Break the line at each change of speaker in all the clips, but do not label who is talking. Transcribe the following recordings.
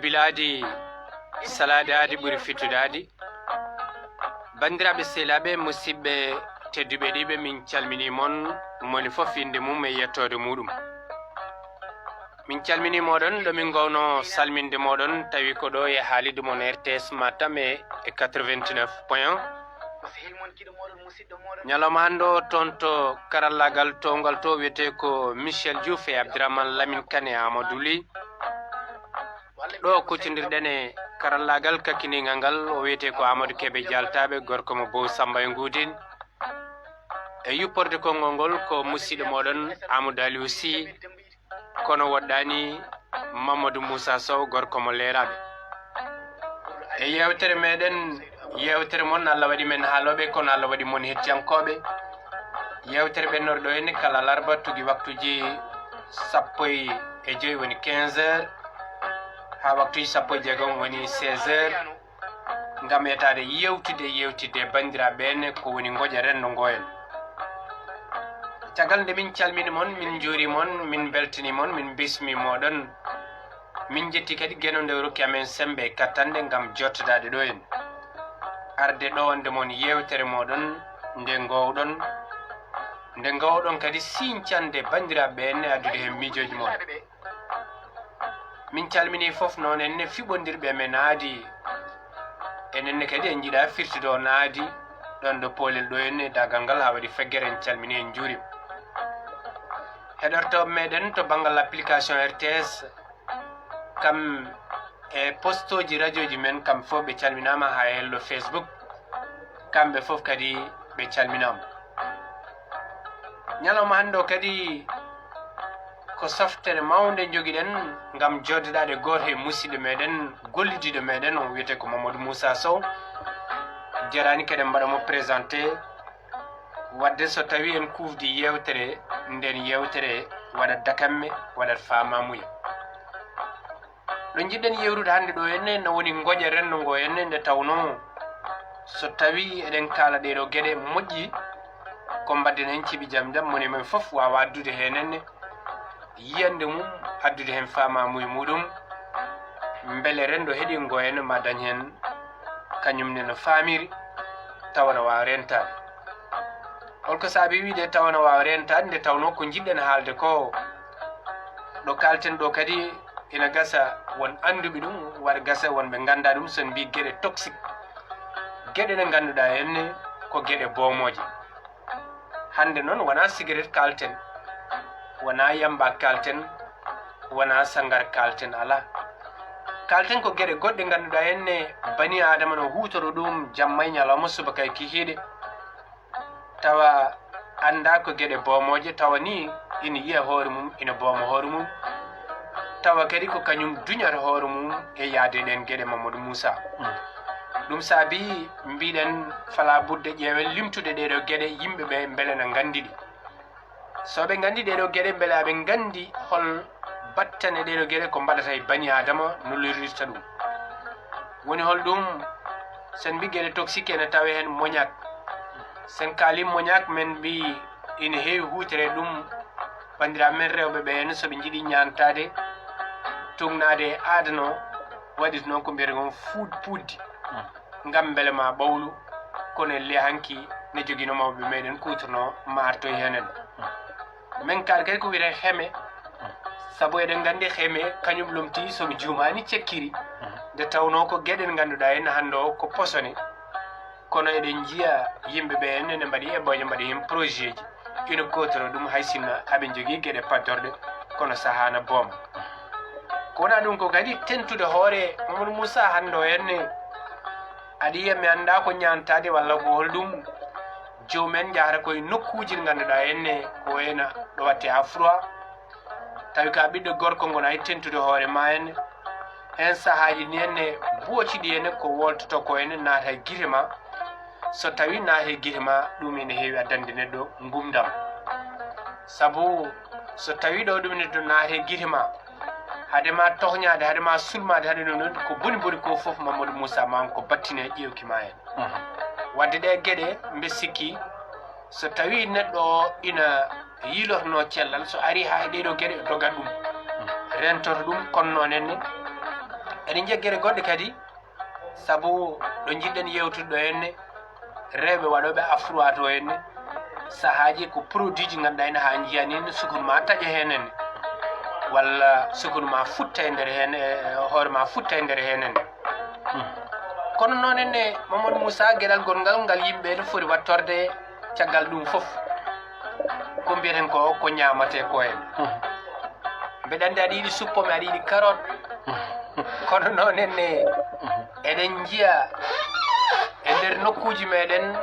biladi saladadi ɓuri fittudadi bandiraɓe sehlaɓe musidɓe tedduɓe ɗiɓe min calmini mon moni fof inde mum e yettode muɗum min calmini moɗon ɗomin gowno salminde moɗon tawi ko ɗo e haalide mon RTS Matam e 89.1 ñalawma hande o toon to karallagal towgal to wiyete ko Michel Diouf e Abdourahmane Lamine Kane e Amadou Ly ɗo kuccodirɗen e karallagal kakkinigal ngal o wiyete ko Amadou Kébé Dialtaɓe gorko mo Bow Samba e Gudin e yupporde konngol ngol ko musidɗo moɗon Amadou Aliou Sy kono woɗɗani Mamadou Moussa Sow gorko mo Leraɓe e yewtere meɗen yewtere mon Allah waɗi men haaloɓe kono Allah waɗi mon hettiyankoɓe yewtere ɓennorɗo henne kala larba tugi waktuji 15 woni 15 heures ha waktuji 16 woni 16 heures ngam etade yewtide bandiraɓe ɓenne ko woni goƴa rendo ngoyen caggal nde min calmini mon min juuri mon min beltani mon min bismi moɗon min jetti kadi guenode rokki amen sembe kattande ngam jottodade ɗo en arde ɗo nde mon yewtere moɗon nde gowɗon kadi sincande bandiraɓe enne addude hen miijoji mon min calmini foof noon enne fiɓodirɓe men aadi enenne kadi en jiiɗa firtude on aadi ɗon ɗo poolel ɗo henne dagal ngal ha waɗi feggere en calmini en juurim heɗortoɓe meɗen to banggal application RTS kam e postoji radio ji men kamɓe fof ɓe calminama ha hello Facebook kamɓe fof kadi ɓe calminama ñalawma hande o kadi ko softere mawde joguiɗen ngam joddeɗade goto e musidɗo meɗen gollidiɗo meɗen o wiyete ko Mamadou Moussa Sow jarani kadi mbaɗamo présenté wadde so tawi en kufdi yewtere nden yewtere waɗat dakamme waɗat famamuya ɗo jiɗɗen yewrude hande ɗo henne no woni goƴa rendo ngo henne nde tawno so tawi eɗen kala ɗeɗo gueɗe moƴƴi ko mbadden hen ciɓi jaam moni men foof wawa addude henenne yiyande mum addude hen famamuya muɗum beele rendo heeɗi ngo henne ma dañ hen kañumne no famiri tawa no wawa rentade holko saabi wiide tawa no wawa rentade nde tawno ko jiɗɗen haalde ko ɗo kalten ɗo kadi ina gasa won anduɓe ɗum waɗa gasa wonɓe ganda ɗum son mbi gueɗe toxique gueɗe ɗe ganduɗa henne ko gueɗe bomoje hande noon wona cigarette kalten wona yamba kalten wona sangar kalten ala kalten ko gueɗe goɗɗe ganduɗa henne bani adama no hutoro ɗum jamma e ñalawma subaka e kikiɗe tawa anda ko gueɗe bomoje tawa ni ina yiya hoore mum ina booma hoore mum tawa kadi ko kañum duñata hoore mum e yaade ɗen gueɗe Mamadou Moussa ɗum saabi mbiɗen fala budde ƴeewen limtude ɗeɗo gueɗe yimɓeɓe beele no gandiɗi soɓe gandi ɗeɗo gueɗe beele aɓe gandi hol battane ɗeɗo gueɗe ko mbaɗata e bani adama no lirirta ɗum woni hol ɗum sen mbi gueɗe toxique ene tawe hen moñak sen kaali moñak men mbi ina heewi hutere ɗum bandiraɓe men rewɓe ɓe henna soɓe jiiɗi ñantade tugnade adano waɗit noon ko mbiyete gon puuddi ngam beele ma ɓawlu kono e hanki ne joguino mawɓe meɗen kutorno martoy henen min kaal kadi ko wiyete heeme saabu eɗen gandi heeme kañum lomti somi jumani cekkiri nde tawno ko gueɗen ganduɗa hen hande o ko posone kono eɗen jiiya yimɓeɓe henne ne mbaɗi eboje mbaɗi hen projet ji ina kotoro ɗum hay sinno haɓe jogui gueɗe paddorɗe kono sahana booma ko wona ɗum ko kadi tentude hoore Mamadou Moussa hande o henne aɗa yiya mi anda ko ñantade walla ko hol ɗum jomumen jahata koye nokkuji ɗi ganduɗa henne ko wayna ɗo watte ha froid tawi ka ɓiɗɗo gorko gona e tentude hoore ma henne hen sahaji ni henne boociɗi henne ko woltoto ko henne naata e guite ma so tawi naata e guite ma ɗum ene heewi addande neɗɗo gumdam saabu so tawi ɗo ɗum neɗɗo naata e guite ma hadema tohñade hadema sulmade haade noon ko boni ko foof Mamadou Moussa mam ko battine ƴewki ma hen wadde ɗe gueɗe mbe sikki so tawi neɗɗo o ina yiilotno cellal so ari ha ɗeɗo gueɗe dogat ɗum rentoto ɗum kono noon henne eɗen jeggere goɗɗe kadi sabu ɗo jiɗɗen yewtude ɗo henne rewɓe waɗoɓe afroi to henne sahaji ko produit ji ganduɗa ene ha jiyanini sukunu ma taƴa henenne walla sukunu ma futta e nder hen hoore ma futta e nder henenne kono noon enne Mamadou Moussa gueɗal gongal ngal yimɓeɓe foti wattorde caggal ɗum foof ko mbiyeten ko ñamate ko hen mbeɗa andi aɗa yiɗi suppome aɗa yiɗi carotte kono noon enne eɗen jiiya e nder nokkuji meɗen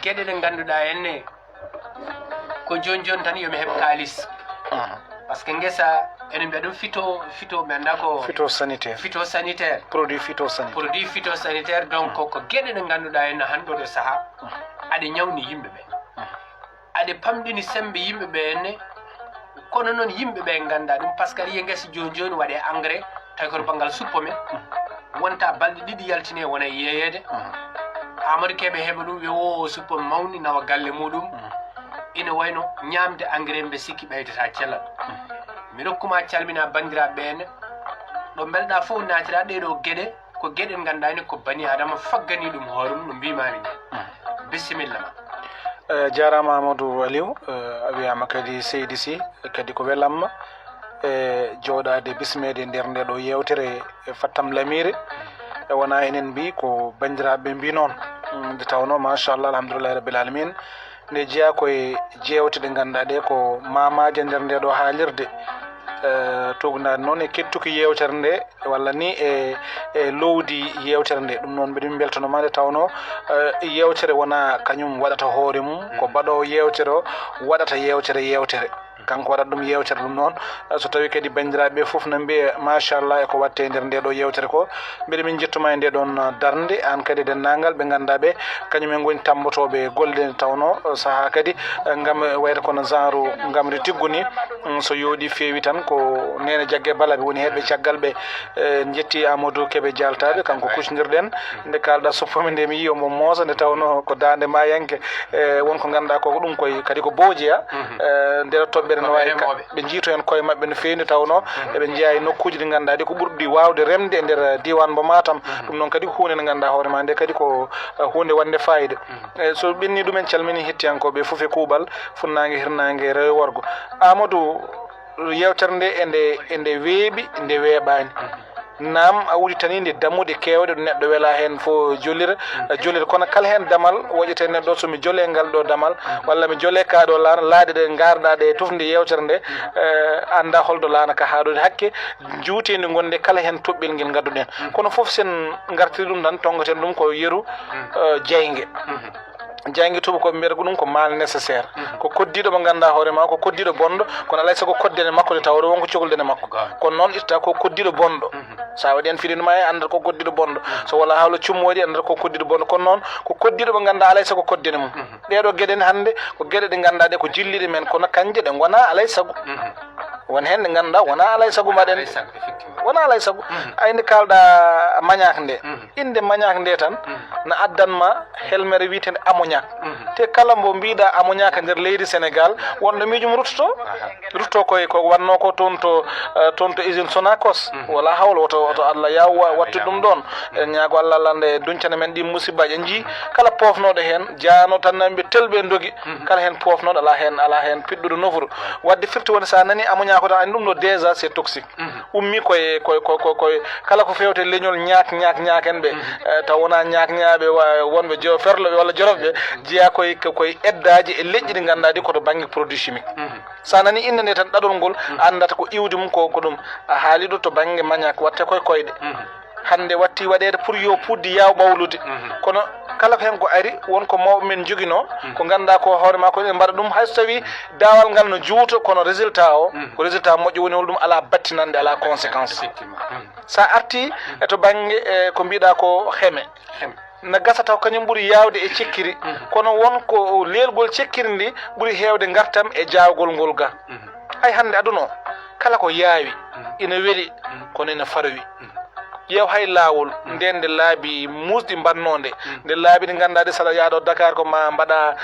gueɗe ɗe ganduɗa henne ko joni tan yomi heɓ kalis par ce que guesa enen mbiya ɗum fito mi anda ko phytosanitaire
produit
phytosanitaire donc ko gueɗe ɗe ganduɗa henne hanɗo ɗo saaha aɗa ñawni yimɓeɓe aɗa pamɗini sembe yimɓeɓe henne kono noon yimɓeɓe ganda ɗum par ce que aɗa yiya guesa joni waɗe engrais tawi koto banggal suppome wonta balɗe ɗiɗi yaltine wona yeeyede Amadou Kébé heɓa ɗum wi o suppome mawni nawa galle muɗum ina wayno ñamde engrais mbe sikki ɓeydata cellal mi rokkuma calmina bandiraɓe ɓene ɗo belɗa fof natira ɗeɗo gueɗe ko gueɗe ganduɗa ni ko bani adama faggani ɗum hoore mum no mbimami ni bisimilla ma
jarama Amadou Aliou a wiyama kadi seydi Sy kadi ko welamma e jooɗade bismede nder nde ɗo yewtere fattam lamire e wona enen mbi ko bandiraɓe mbi noon nde tawno machallah alhamdoulillahi rabbil alamin nde jeeya koye jewte ɗe ganduɗa ɗe ko mamaje nder nde ɗo haalirde tugdade noon e kettuki yewtere nde walla ni e lowdi yewtere nde ɗum noon mbiɗa beltanoma nde tawno yewtere wona kañum waɗata hoore mum ko baɗowo yewtere o waɗata yewtere kanko waɗat ɗum yewtere ɗum noon so tawi kadi bandiraɓe foof no mbiya machallah eko watte nder nde ɗo yewtere ko mbiɗa min jettuma e nde ɗon darde an kadi dennagal ɓe ganduɗaɓe kañumen goni tambotoɓe golle nde tawno saaha kadi gam wayata kono genre gamri tiggu ni so yooɗi feewi tan ko nene jaggue balaɓe woni heɓɓe caggal ɓe jetti Amadou Kébé jaltaɓe kanko kuccodirɗen nde kalɗa suppome nde mi yi omo moosa nde tawno ko dande mayanke wonko ganduɗa koko ɗum koye kadi ko boojeya ndeɗo toɓɓere no wawi ɓe jiito hen koye mabɓe no fewi nde tawno eɓe jeeya e nokkuji ɗi ganduɗa ɗi ko ɓurɗi wawde remde e nder diwan mo Matam ɗum noon kadi ko hunde nde ganduɗa hoorema nde kadi ko hunde wande fayida so ɓenni ɗumen calmini hettiyankoɓe foof e kuuɓal funnague hirnague rewe worgo Amadou yewtere nde ende weeɓi nde weeɓani nam a wuditani nde dammuɗe kewɗe ɗo neɗɗo weela hen fo jollira kono kala hen damal woƴete neɗɗo somi joole ngal ɗo damal walla mi joole kaɗo laana laaɗe ɗe garɗa ɗe tufde yewtere nde anda holɗo laana ka haɗude hakke juutedi gonde kala hen toɓɓel nguel gadduɗen kono foof sen gartiri ɗum tan tongaten ɗum ko yeru jeygue jangui tuba ko mbiyata ko ɗum ko mal nécessaire ko koddiɗo mo ganduɗa hoorema ko koddiɗo bonɗo kono alay sago koddene makko de tawɗo wonko cohlɗene makko kono noon itta ko koddiɗo bonɗo sa waɗi hen fiɗinuma e andata ko koddiɗo bonɗo so walla hawla cummoɗi andata ko koddiɗo bonɗo kono noon ko koddiɗo mo ganduɗa alay sago koddene mum ɗeɗo gueɗen hande ko gueɗe ɗe ganduɗa ɗe ko jilliɗe men kono kanje ɗe gona alay sago won hen ɗe ganduɗa wona alay sago mbaɗen wona alay sago ayde kalɗa mañaka nde inde mañaka nde tan no addanma helmere witende ammoniaque te kala mbo mbiɗa ammoniaque nder leydi Sénégal wonɗo miijum rutto koye ko wanno ko toon to usine Sonacos wala hawlo oto Allah yaw wattude ɗum ɗon en ñaago Allah Allah nde duncana men ɗi musibaji en jii kala pofnoɗo hen jaano tan ɓe telɓe dogi kala hen pofnoɗo ala hen piɗɗuɗo nofuru wadde firti woni sa nani ammoniaque ko tan andi ɗum ɗo déjà c'est toxique ummi koye kala ko fewte leñol ñaken ɓe taw wona ñakñaɓe wonɓe ferloɓe walla jorofɓe jeeya koye eddaji e leƴƴi ɗi ganduɗa ɗi koto banggue produit chimique sa nani inde nde tan ɗaɗol ngol andata ko iwde mum ko ɗum a haali ɗo to banggue mañak watte koye koyɗe hande watti waɗede pour yo puddi yaw ɓawlude kono kala ko hen ko ari wonko mawɓe men joguino ko ganduɗa ko hoorema ko mbaɗa ɗum hayso tawi dawal ngal no juuta kono résultat o ko résultat moƴƴo woni hol ɗum ala battinande ala conséquence sa arti eto banggue ko mbiɗa ko heme no gasa taw kañum ɓuuri yawde e cekkiri kono wonko lelgol cekkiri ndi ɓuuri hewde gartam e jawgol ngol ga hay hande aduna o kala ko yaawi ina weeli kono ina farowi ƴeew hay laawol nden nde laabi musɗi mbannode nde laabi ɗi ngannduɗaa ɗi saɗa yaaɗo Dakar ko ma mbaɗa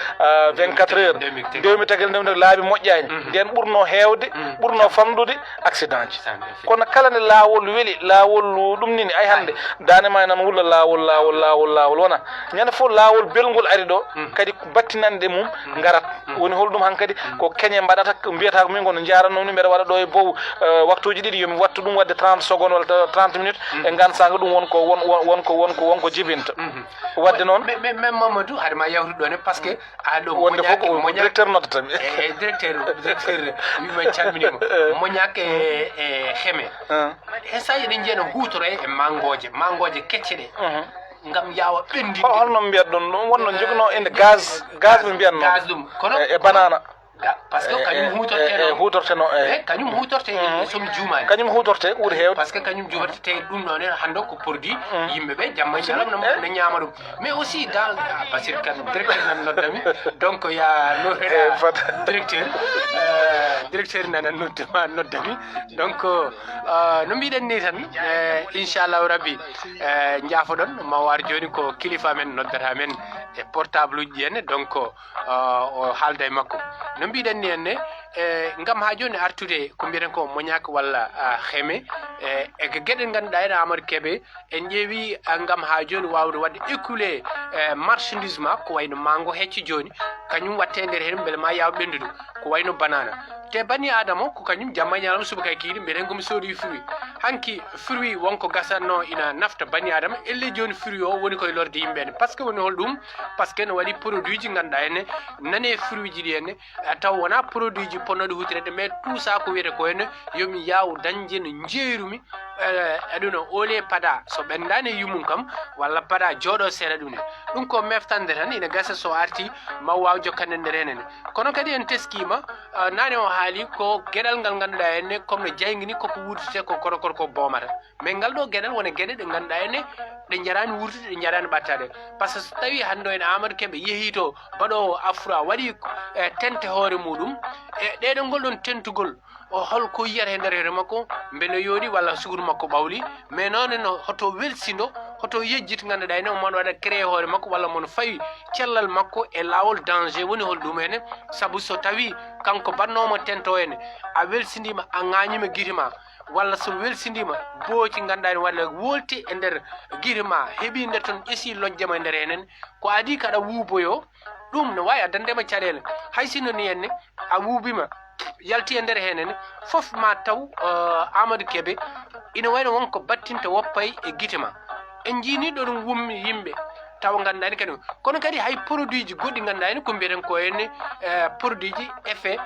24 heures 2000 nde laabi moƴƴaani nden ɓurno heewde ɓurno famɗude accident ji kono kala nde laawol weli laawol ɗum nini ay hannde daane ma nan wulla laawol wona ñande fof laawol belgol ari ɗo kadi battinande mum ngarat woni holɗum han kadi ko keñe mbaɗata mbiyata ko min kono jaranno ni mbeɗa waɗa ɗo e bow waktuji ɗiɗi yomi wattu ɗum wadde 30 secondes walla 30 minutes e gansaka ɗum wonko jibinta wadde noon
mais Mamadou haade ma yawtude ɗon par ce que aɗo
wonde fof ko directeur noddata
directeur wima calminima moñak e xeme e sa eɗen jeeno hutoro e mangoje kecce ɗe ngam yawa ɓendi
holno mbiyat ɗon ɗum wonno joguino inde gaz ɓe mbiyatno
gaz ɗum kono
e banana
par ce que kañum
hutorteno
kañum hutorte somi juumani
kañum hutorte ɓuuri heewde
par ce que kañum jutorte te ɗum ɗon en hannde ko produit yimɓeɓe jamma e ñalam ne ñaama ɗum mais aussi dans basir kan directeur nan noddami donc ya noreɗa directeur nana noddami donc no mbiɗen ni tan inchallahu rabbi jaafoɗon ma war joni ko kilifa men noddata men e portable uji ɗi henne donc o haalda e makko no mbiɗen ni henne ngam ha joni artude ko mbiyeten ko moñaka walla xeme e ko gueɗe ganduɗa ene Amadou Kébé en ƴeewi ngam ha joni wawde wadde écoulé marchandise ma ko wayno mango hecco joni kañum watte nder hen beele ma yaw ɓendude ko wayno banana te bani adama o ko kañum jamma ñalam suba kay kiiɗi mbiɗen komi soodi fruit hanki fruit wonko gasatno ina nafta bani adama elle joni fruit o woni koye lorde yimɓene par ce que woni hol ɗum par ce que ne waɗi produit ji ganduɗa henne nane fruit ji ɗi henne taw wona produit ji ponnoɗe hutirede mais tout ça ko wiyete ko henne yomi yaw dañde no jeerumi aɗuna ole pada so ɓendani yummum kam walla pada jooɗo seeɗa ɗum ne ɗum ko meftande tan ina gasa so arti ma waw jokkande nder henene kono kadi en teskima nane o haali ko gueɗal ngal ganduɗa henne comme no jayguini koko wurtete ko korokor ko boomata mais ngal ɗo gueɗal wona gueɗe ɗe ganduɗa henne ɗe jarani wurtude ɗe jarani ɓattade par ce que so tawi hande o en Amadou Kébé yeehi to mbaɗo afra waɗi tente hoore muɗum e ɗeɗo ngol ɗon tentugol o holko yiyata e nder hoore makko mbeno yooɗi walla sukuru makko ɓawli mais noon no hoto welsido hoto yejjiti ganduɗa ene omon waɗa créé hoore makko walla mono fawi cellal makko e lawol danger woni hol ɗum ene saabu so tawi kanko bannomo tento ene a welsidima a ŋañima guite ma walla so welsidima booci ganduɗa ene waɗa wolti e nder guite ma heeɓi nder toon ƴesi lojjama e nder enen ko adi kaɗa wuuboyo ɗum ne wawi addandema caɗele hay sinno ni henne a wuubima yalti e nder henene fof ma taw Amadou Kébé ina wayno wonko battinta woppay e guite ma en jini ɗo ɗum wummi yimɓe taw gandani kadi kono kadi hay produit ji goɗɗi gandani ko mbiyeten ko henne produit ji effet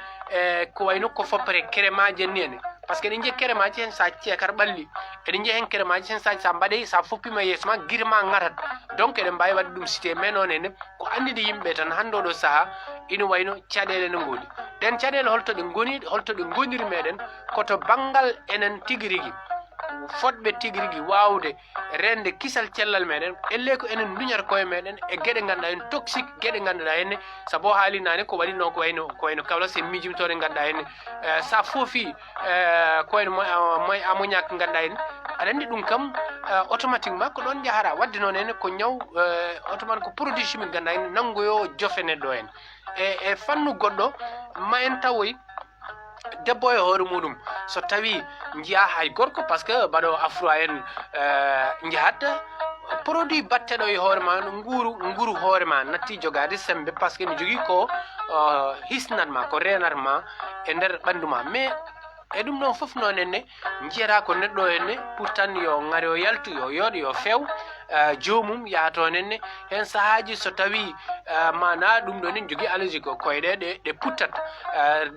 ko wayno ko foppere crémaji ni henne par ce que eɗen jiiya crémaji hen sa ceekar ɓalli eɗen jiiya hen crémaji hen sa mbaɗe sa foppima yeeso ma guite ma garat donc eɗen mbawi wadde ɗum cité mais noon henne ko andide yimɓe tan hande oɗo saaha ina wayno caɗele ne gooni ɗen caɗele holto ɗe goni holto ɗe goniri meɗen koto banggal enen tigui rigui fodɓe tigui rigui wawde rende kisal cellal meɗen elle ko enen duñata koye meɗen e gueɗe ganduɗa hen toxique gueɗe ganduɗa henne saabu haali nane ko waɗino ko wayno kawla se mijimtore ganduɗa henne sa foofi ko wayno ammoniaque ganduɗa hen aɗa andi ɗum kam automatiquement ko ɗon jahata wadde noon henne ko ñaw automatiquement ko produit chimique ganduɗa hen nangoyo jofe neɗɗo hen e fannu goɗɗo ma en tawoy debbo e hoore muɗum so tawi jiya hay gorko par ce que mbaɗo afro en jahat produit batteɗo e hoore ma nguru hoore ma natti jogade sembe par ce que ne jogui ko hisnat ma ko renat ma e nder ɓandu ma mais e ɗum ɗon foof noon henne jiyata ko neɗɗo henne pourtant yo ngari o yaltu yo yooɗo yo few jomum yahatoon henne hen sahaji so tawi mana ɗum ɗon en jogui allergie ko koyɗe ɗe puttat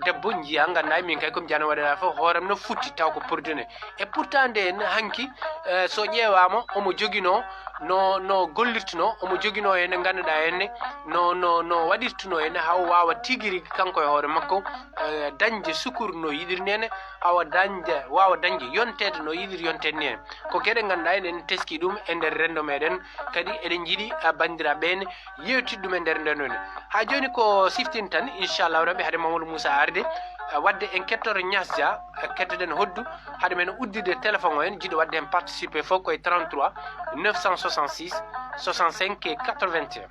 debbo jiya ganduɗa min kay komi jana waɗata fof hoorem no futti taw ko produit ne e pourtant nde henne hanki so ƴeewama omo joguino no gollirtuno omo joguino henne ganduɗa henne no waɗirtuno henne haw wawa tigui rigui kanko e hoore makko dañde sukuru no yiɗirni henne wawa dañde yontede no yiɗiri yontede ni hen ko gueɗe ganduɗa hen en teski ɗum e nder rendo meɗen kadi eɗen jiiɗi bandiraɓe ɓene yewtide ɗum e nder nden ha joni ko siftin tan inchallahu rabbi haade Mamadou Moussa arde wadde en kettoro ñasdia kettoɗen hoddu haade men uddide téléphone o en jiiɗo wadde hen participer fof koye 33 966 65 et 81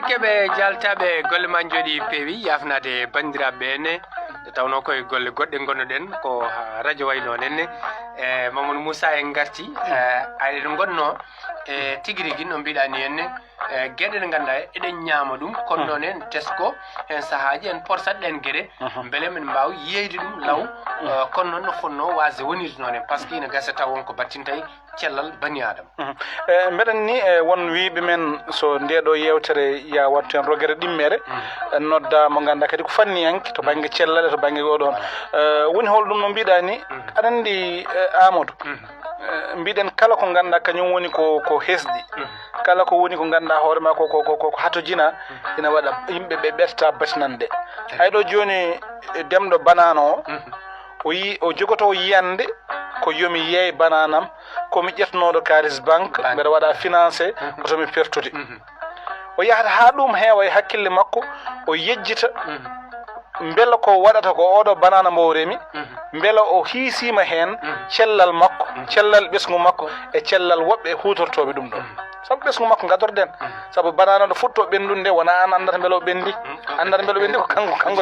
keɓe jaltaɓe golle ma jooɗi peewi yafnade bandiraɓe ene nde tawno koye golle goɗɗe gonnoɗen ko radio wayno nenne e Mamadou Moussa en garti aɗen gonno e tigui rigui no mbiɗani henne gueɗe ɗe ganduɗa eɗen ñaama ɗum kono noon en tesko hen saahaji en porsatɗen gueɗe beele min mbawa yeyde ɗum law kono noon no fonno wasde wonirde noon en par ce que ina gasa taw wonko battintay cellal bani adama
mbeɗen ni won wiɓe men so ndeɗo yewtere ya wattu hen rogere ɗimmere nodda mo ganduɗa kadi ko fanniyanke to banggue cellal to banggue oɗon woni hol ɗum no mbiɗa ni aɗa andi Amadou mbiɗen kala ko ganduɗa kañum woni ko hesɗi kala ko woni ko ganduɗa hoorema ko hatojina ina waɗa yimɓeɓe ɓerta batinande hayɗo joni demɗo banano o jogoto yiyande ko yomi yeey bananam komi ƴetnoɗo kalis banque mbeɗa waɗa financé kotomi pertude o yahata ha ɗum heewa e hakkille makko o yejjita beela ko waɗata ko oɗo banana mo remi beela o hiisima hen cellal makko cellal ɓesgu makko e cellal woɓɓe hutortoɓe ɗum ɗon saabu ɓesgu makko gadorɗen saabu banana ɗo futto ɓendude wona an andata beele o ɓendi andata beele o ɓendi ko kanko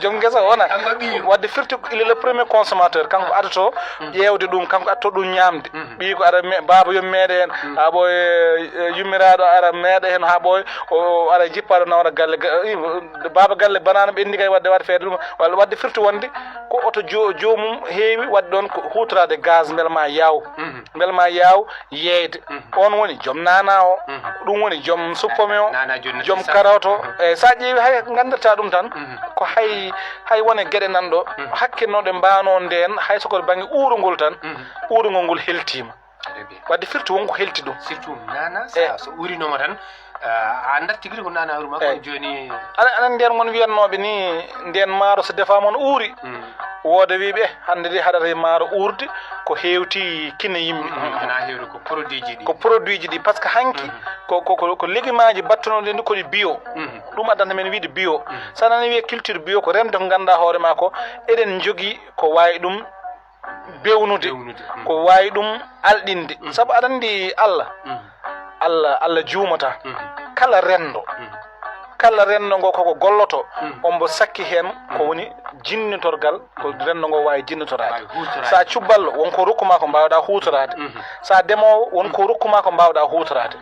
joom guesa wona wadde firti il est le premier consommateur kanko adato ƴewde ɗum kanko atto ɗum ñamde ɓi ko ara baba yomi meeɗe hen ha ɓoye yummiraɗo ara meeɗa hen ha ɓoye o ara jippaɗo nawra galle baba galle banana ɓendi kay wadde waɗa feede ɗum walla wadde firti wonde ko oto jomum heewi wadde ɗon ko hutorade gaz beele ma yaw yeeyde on woni joom nana o ɗum woni joom suppome o joom carotte o eyyi sa ƴeewi hay gandirta ɗum tan ko hay wone gueɗe nanɗo hakkilnoɗe mbano nden hay soko banggue uurugol tan uurugol ngol heltima wadde firti wonko helti ɗum
surtout nana so urinoma tan a andat tigui ko nana uruma ko joni
aɗa nden gon wiyannoɓe ni nden maaro so defama no uuri wooda wiiɓe hande de haɗata maaro uurde ko hewti kine yimɓe
ana hewri ko
produit ji ɗi par ce que hanki ko légumaji battunoɗe ndi koɗi bio ɗum addanta men wiide bio sa nani wiye culture bio ko remde ko ganduɗa hoorema ko eɗen jogui ko wawi ɗum bewnude ko wawi ɗum alɗinde saabu aɗa andi Allah juumata kala rendo ngo koko golloto ombo sakki hen ko woni jinnitorgal ko rendo ngo wawi jinnitorade sa cubballo wonko rokkuma ko mbawɗa hutorade sa demowo wonko rokkuma ko mbawɗa hutorade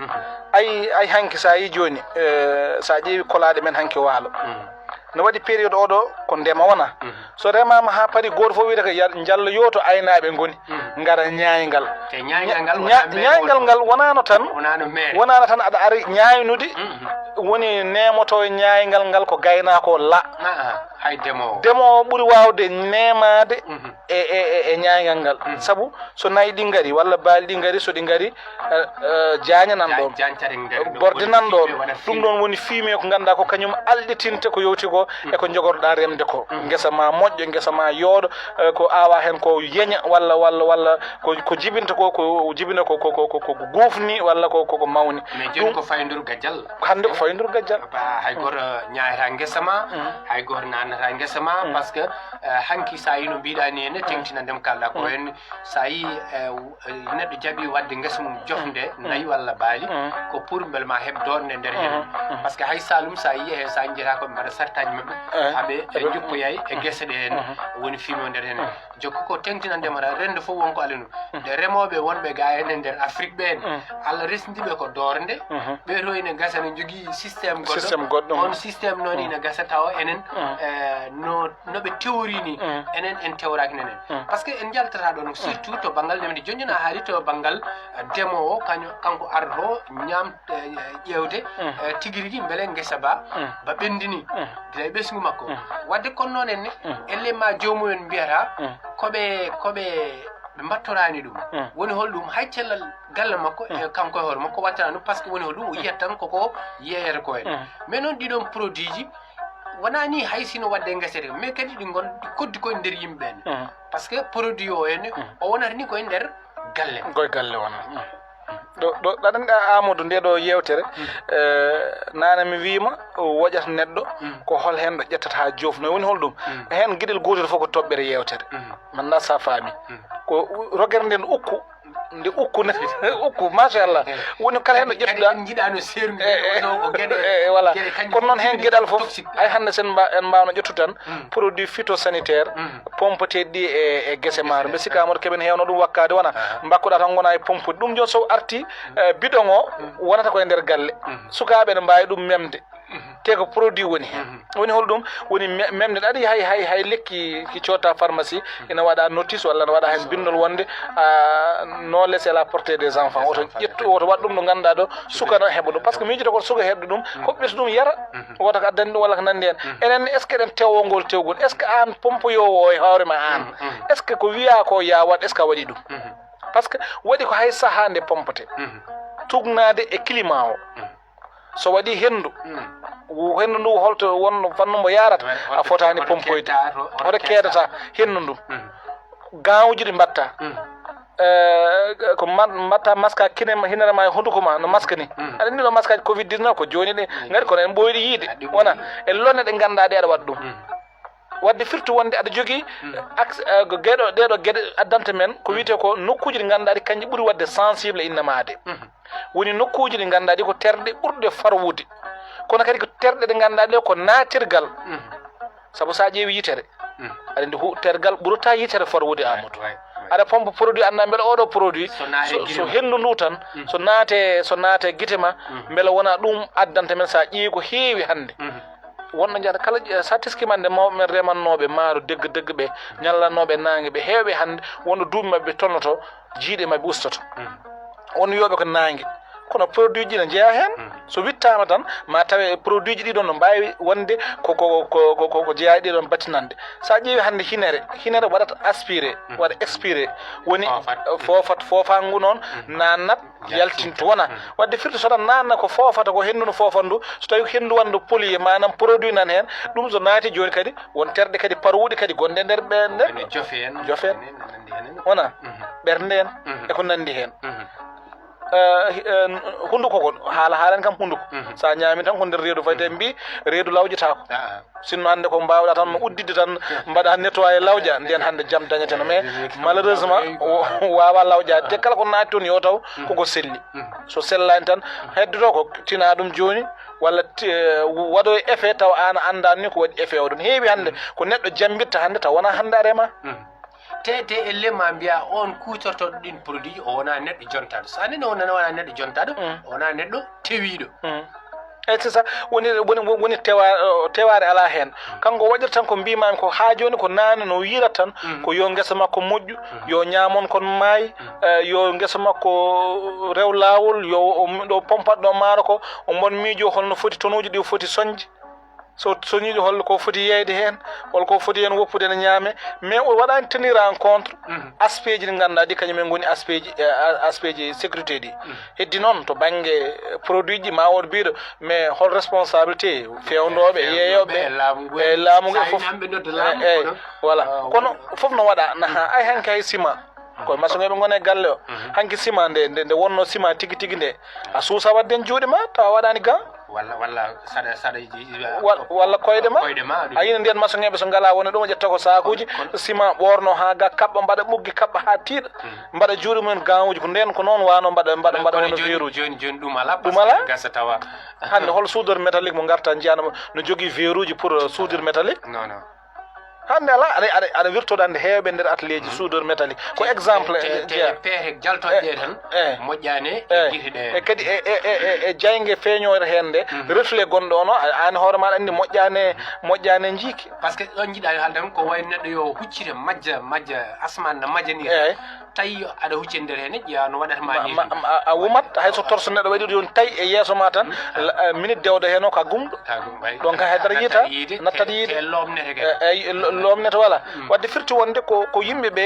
ay hanki sa yi joni sa ƴeewi kolaɗe men hanki waalo no waɗi période oɗo ko ndema wona so remama ha paari goto fof wiyata ko jallo yo to aynaɓe goni gara ñaygal ñaygal ngal wonano tan aɗa ari ñaynude woni nemoto ñaygal ngal ko gaynako la
hay
demowo ɓuuri wawde nemade e ñaygal ngal saabu so nayi ɗi gaari walla baali ɗi gaari so ɗi gaari jañanan ɗon bordinan ɗon ɗum ɗon woni fumier ko ganduɗa ko kañum alɗitinta ko yowti ko eko jogorɗa remde ko guesa ma moƴƴo guesa ma yooɗo ko awa hen ko yeña walla walla ko jibinta ko jibina ko gufni walla ko mawni
mais joni ko faynduru gajjal
hande ko faynduru gajjal
hay goto ñaayata ngesa ma hay goto nanata ngesa ma par ce que hanki sa yino mbiɗani ene tengtina ndem kalɗa ko hen sa yi neɗɗo jaaɓi wadde ngesa mum jofde nayi walla baali ko pour bel ma heɓ dorne nder hen par ce que hay salum sa yi he sa jeta ko mbaɗa sartaji mabɓe haaɓe juppoyay e guese ɗe hen woni fimo nder hen jokko ko tengtina ndemata rende fof wonko alano nde remoɓe wonɓe ga hen e nder afrique ɓe en allah resdiɓe ko dorde ɓe to ene gasa ne jogui systéme goɗɗo on systéme noon ine gasa tawa enen noɓe tewrini enen en tewraki nenen par ce que en jaltata ɗon surtout to banggal ndemde jonjona haali to banggal ndemowo kanko ardo ñam ƴewde tigui rigui beele guesa ba ɓendini gila e ɓesgu makko wadde kono noon enne elle ma jomumen mbiyata koɓe ɓe mbattorani ɗum woni holɗum hay cellal galle makko e kanko e hoore makko wattana ɗum par ce que woni holɗum o yiyat tan koko yeyata ko en mais noon ɗiɗon produit ji wona ni hay sino wadde guesete mais kadi ɗi gon ɗi koddi koye nder yimɓe ɓenne par ce que produit o henne o wonata ni koye nder galle
koye galle wona ɗo ɗaɗanɗa Amadou nde ɗo yewtere nane mi wima woƴata neɗɗo ko hol hen ɗo ƴettata ha jofno woni holɗum hen gueɗel gotel fof ko toɓɓere yewtere manda sa faami ko rogere nden nde ukku machallah woni kala hen ɗo ƴettuɗa
jiiɗano sernude
voilà kono noon hen gueɗal fof ay hande sen en mbawno ƴettu tan produit phytosanitaire pompeteɗi ɗi e guese maaro mbe sikka Amadou keɓen hewno ɗum wakkade wona bakkuɗa tan gona e pompude ɗum joni so arti bidon o wonata koye nder galle sukaɓe ne mbawi ɗum memde te ko produit woni hen woni holɗum woni memde ɗaɗi hay lekki ki cotta pharmacie ina waɗa notice walla ne waɗa hen bindol wonde non laisser la portée des enfants oto ƴettu oto waɗ ɗum ɗo ganduɗa ɗo suka no heɓa ɗum par ce que miijoto koto suka heɓde ɗum hoɓɓita ɗum yara wota ko addani ɗum walla ko nandi hen enen est ce que eɗen tewwongol tewgol est ce que an pompoyowo o e hoorema an est ce que ko wiya ko ya waɗ est ce que a waɗi ɗum par ce que waɗi ko hay saaha nde pompete tugnade e climat o so waɗi hendu hendu ndu holto wonno fannumbo yarata a fotani pompoyde hoto keedata hendu ndu gawuji ɗi mbatta ko mbatta masque a hinere ma e hunduko ma no masque ni aɗa ni ɗo masque aji covid 19 ko joni ɗi gari kono en ɓoyɗi yiide wona e lonne ɗe ganduɗa ɗe aɗa waɗa ɗum wadde firtu wonde aɗa jogui ɗeɗo gueɗe addanta men ko wiyete ko nokkuji ɗi ganduɗa ɗi kanƴi ɓuuri wadde sensible innamade woni nokkuji ɗi ganduɗa ɗi ko terɗe ɓurɗe farwude kono kadi ko terɗe ɗe ganduɗa ɗe ko natirgal saabu sa ƴeewi yitere aɗa andi tergal ɓurata yitere farwude Amadou aɗa pompa produit anda beele oɗo produit so hendu ndu tan so naate guite ma beele wona ɗum addanta men sa ƴeewi ko heewi hande wonno jata kala sa teskima nde mawɓe men remannoɓe maaro deggue ɓe ñallannoɓe nangue ɓe heewɓe hande wonno duuɓi mabɓe tonnoto jiiɗe mabɓe ustoto won wiyoɓe ko nangue kono produit ji ne jeeya hen so wittama tan ma tawe produit ji ɗiɗon no mbawi wonde ko jeeya ɗiɗon battinande sa ƴeewi hande hinere waɗata aspiré waɗa expiré woni fofangu noon nannat yaltinto wona wadde firti soɗa nanna ko fofata ko hendu no fofat ndu so tawi hendu wonde polié manam produit nan hen ɗum so naati joni kadi won terɗe kadi parwuɗe kadi gonde nder ɓerde jofe en wona ɓerde en eko nandi hen hunduko kon haalani kam hunduko sa ñaami tan ko nder reedu fayde mbi reedu lawƴetako sinno hande ko mbawɗa tan no uddidde tan mbaɗa nettoyé lawƴa nden hande jaam dañeteno mais malheureusement wawa lawƴade te kala ko naati toon yo taw koko selli so sellani tan heddoto ko tina ɗum joni walla waɗo effet taw an andani ni ko waɗi effet oɗon heewi hande ko neɗɗo jambitta hande taw wona hande a rema
te elle ma mbiya on kutortoɗo ɗin produit o wona neɗɗo jontaɗo so anene wona neɗɗo jontaɗo o wona neɗɗo tewiɗo
eyyi c'est ça woni teware ala hen kanko waɗirta tan ko mbimami ko ha joni ko nane no wirat tan ko yo guesa makko moƴƴu yo ñamon kon maayi yo guesa makko rew lawol yo ɗo pompatɗo maaro ko o mon miijo holno foti tonuji ɗi foti soñde so soñiɗo holko ko foti yeyde hen holko foti hen woppude ne ñaame mais o waɗani tenir en compte aspect ji ɗi ganduɗa ɗi kañumen goni aspect ji sécurité ɗi heddi noon to banggue produit ji ma woɗ mbiɗo mais hol responsabilité fewnoɓe yeeyoɓe e laamu ngu fof eyyi voilà kono foof no waɗa naha ay hanke hay ciment koye maçon ɓe gone galle o hanki ciment nde wonno ciment tigi tigi nde a suusa wadden juuɗe ma tawa waɗani gan
walla saɗa
walla koyɗe ma a yini ndiyan maçon ɓe so ngala woni ɗum o ƴetta ko sakuji ciment ɓorno ha ga kaɓɓa mbaɗa ɓuggi kaɓɓa ha tiiɗa mbaɗa juuɗe mumen gawuji ko nden ko noon wano mbaɗa wono verruji
joni ɗum ala
ɗum ala
gasa tawa
hande hol soudeur métallique mo garta jiyanamo no jogui verruji pour soudure métallique
non
hande ala aɗa wirtoɗa nde heewɓe nder atelier ji soudeur métallique ko exemple
peere jaltoɗe ɗe tan moƴƴani e guite ɗe
e kadi e jaygue feeñore hen nde reflet gonɗo ono an hoore maɗa andi moƴƴane jiiki
par ce que ɗon jiiɗa haaldan ko wayno neɗɗo yo huccire majja asmane no majjani tawi aɗa hucci nder hen ƴeewa no waɗata ma ni
a wumat hayso torso neɗɗo waɗi yon tawi e yeeso ma tan minute dewde hen o ka gumɗo donc haydara yiita nattat yiide lomnete wala wadde firti wonde ko yimɓeɓe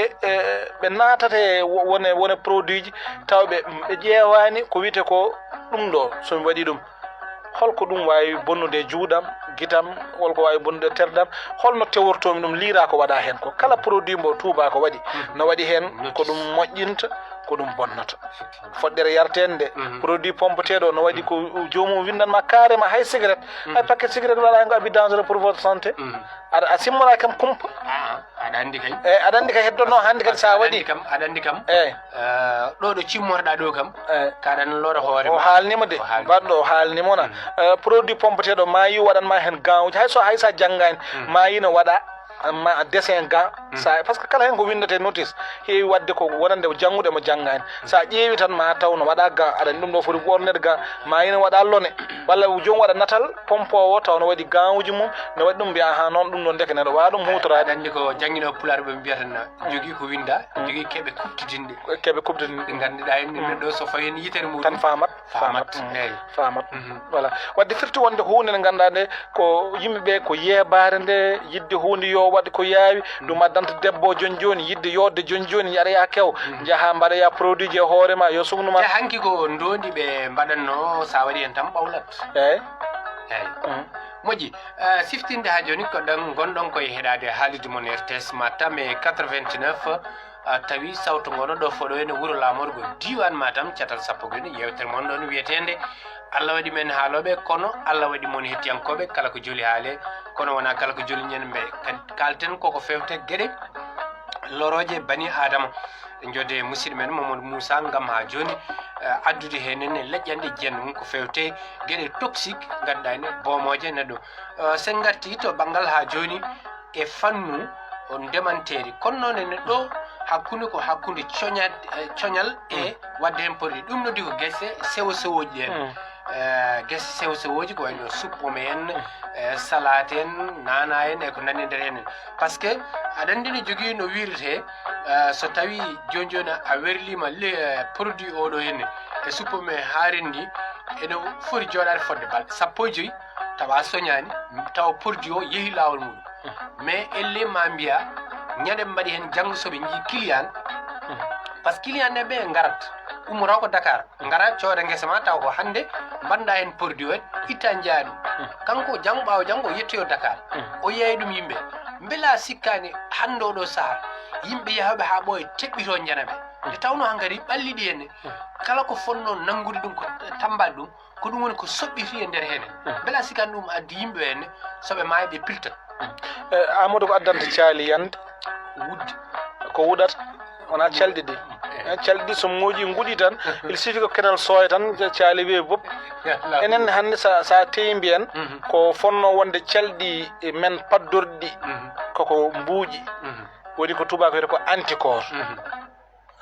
ɓe natate wone produit ji tawɓe ɓe ƴeewani ko wiyete ko ɗum ɗo somi waɗi ɗum holko ɗum wawi bonnude juuɗam guitam holko wawi bonnude terdam holno tewortomi ɗum liira ko waɗa hen ko kala produit mbo tuuba ko waɗi no waɗi hen ko ɗum moƴƴinta ko ɗum bonnata foɗɗere yartede nde produit pompeteɗo no waɗi ko jomum windanma carrément hay cigarette hay paquet cigarette waɗa hen ko abi dangereux pour votre santé a simmona kam kumpa
aɗa andi kay
aɗa andi kay heddono hande kadi sa waɗi
aɗa andi kam ɗo cimmorɗa ɗo kam kaɗa lora hoore
o haalnima de mbaɗɗo o haalnimo na produit pompeteɗo ma yi waɗanma hen gawuji hay sa janggani ma yi no waɗa ma dessin gant sa par ce que kala hen ko windete notice heewi wadde ko wonande janggude mo janggani sa ƴeewi tan ma taw no waɗa gant aɗa ɗum ɗo foti ɓornede gant ma yino waɗa lone walla jomum waɗa natal pompowo taw no waɗi gant uji mum no waɗi ɗum mbiya ha noon ɗum ɗo ndeke neɗo wawa ɗum hutorade
andi ko jangguino pular ɓe mbiyata jogui ko winda jogui keeɓe kubtidinde ɗe ganduɗa hen neɗɗo so fawi hen yitere mum
tan famat voilà wadde firti wonde ko hunde nde ganduɗa nde ko yimɓeɓe ko yebare nde yidde hunde yo waɗi ko yaawi ɗum addanta debbo joni yidde yodde joni aɗa ya kew jaaha mbaɗaya produit ji e hoorema yo sugnuma
te hanki ko ndondi ɓe mbaɗanno sa waɗi hen tan ɓawlat
eyyi
moƴƴi siftinde ha joni ko ɗon gonɗon koye heɗade haalirde mon RTS Matam e 89 tawi sawto ngono ɗo foɗo ene wuuro lamorgo diwan Matam catal sappo goni yewtere mon ɗon wiyetende Allah waɗi men haaloɓe kono Allah waɗi mon hettiyankoɓe kala ko joli haale kono wona kala ko joli ñen ɓe kalten koko fewte gueɗe loroje bani adama e jodde musidɗo men Mamadou Moussa gam ha joni addude henenne leƴƴande jeenno mum ko fewte gueɗe toxique ganduɗa ene bomoje neɗɗo sen garti to banggal ha joni e fannu o ndemanteeri kono noon ene ɗo hakkude coñal e wadde hen produit ɗum noddi ko guesse sewo sewoji ɗen guesse sewo sewoji ko wayno suppome en salade en nana en e ko nandi nder hen par ce que aɗa andi ne jogui no wirete so tawi joni a werlima produit oɗo henne e suppome haarendi ene foti joɗade fodde balɗe sappo e joyyi tawa soñani tawa produit o yeehi lawol muɗum mais elle ma mbiya ñande mbaɗi hen janggo soɓe jii client par ce que client ne ɓe garat ummora ko Dakar gara cooda guesa ma taw ko hande banda hen produit o itta jaa ɗum kanko janggo ɓawo janggo yettoyo Dakar o yeeyi ɗum yimɓe beela sikkani hande oɗo saaha yimɓe yahoɓe ha ɓooye teɓɓito janaɓe nde tawno hankadi ɓalliɗi henne kala ko fonno nanggude ɗum ko tambade ɗum ko ɗum woni ko soɓɓiti e nder hene beela sikkani ɗum addi yimɓe henne soɓe maayi ɓe piltat
Amadou ko addanta caali yande
wudde
ko wuɗata wona calɗi ɗi calɗi ɗi so moƴƴi guuɗi tan il suffit ko kenal sooya tan caali wiye bopp enen hannde sa teyi mbiyen ko fonno wonde calɗi men paddorɗi koko mbuuƴi woni ko tubako wiyete ko anticorps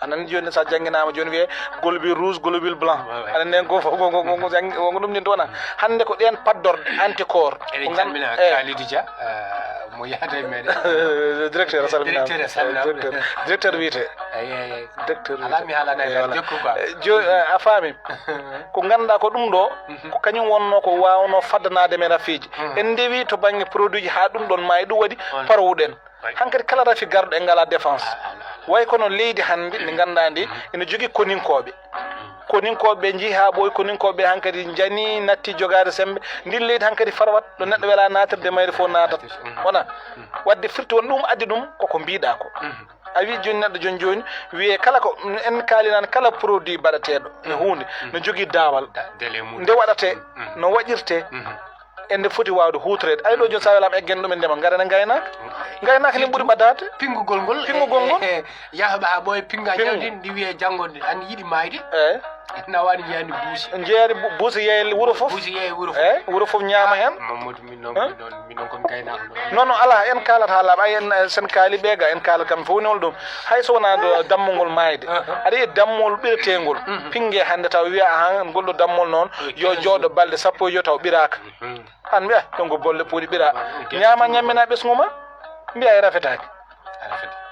anan joni sa jangguinama joni wiye globule rouge globule blanc aɗa nden ko ɗum ni wona hande ko ɗen paddorde anticorps
eɗen calmina Kalidou Dia mo yahata e meɗen
directeur directeur wiyete
directeur ala mi haalana e jokku quoi
a faami ko ganduɗa ko ɗum ɗo ko kañum wonno ko wawno faddanade men rafiji en ndewi to banggue produit ji ha ɗum ɗon ma e ɗum waɗi parowɗen hankkadi kala rafi garɗo e ngala défense way kono leydi hande ndi ganduɗa ndi ene jogui koninkoɓe jii ha ɓooyi koninkoɓe hankkadi jani natti jogade sembe ndin leydi hankkadi farwat ɗo neɗɗo weela natirde mayri fof natat wona wadde firti won ɗum addi ɗum koko mbiɗa ko a wi joni neɗɗo joni wiye kala ko en kaalinan kala produit baɗateɗo e hunde no jogui daawal nde waɗate no waɗirte ende foti wawde hutorede ay ɗo joni sa welama eggen ɗum e ndema garane gaynaka ni ɓuuri ɓaddade
pingugol ngol yahoɓe ha ɓooye pinga ñawdi ndi wiye janggo an yiiɗi mayde
eyyi
nawani jeyani buusi
jeeyade buusi yeeye wuuro foof eyyi wuuro foof ñaama hen
mamadou min noon komi gaynako
non ala en kalata ha laaɓa ay sen kaali ɓeega en kaalata kam fownewol ɗum hay so wona ɗo dammolngol mayde aɗa yiya dammol ɓiretengol pingue hande taw wiya ahan ngol ɗo dammol noon yo jooɗo balɗe sappo e joyi taw ɓiraka an mbiya tonko bolle pooɗi ɓira ñama ñammina ɓesgu ma mbiya e rafetaki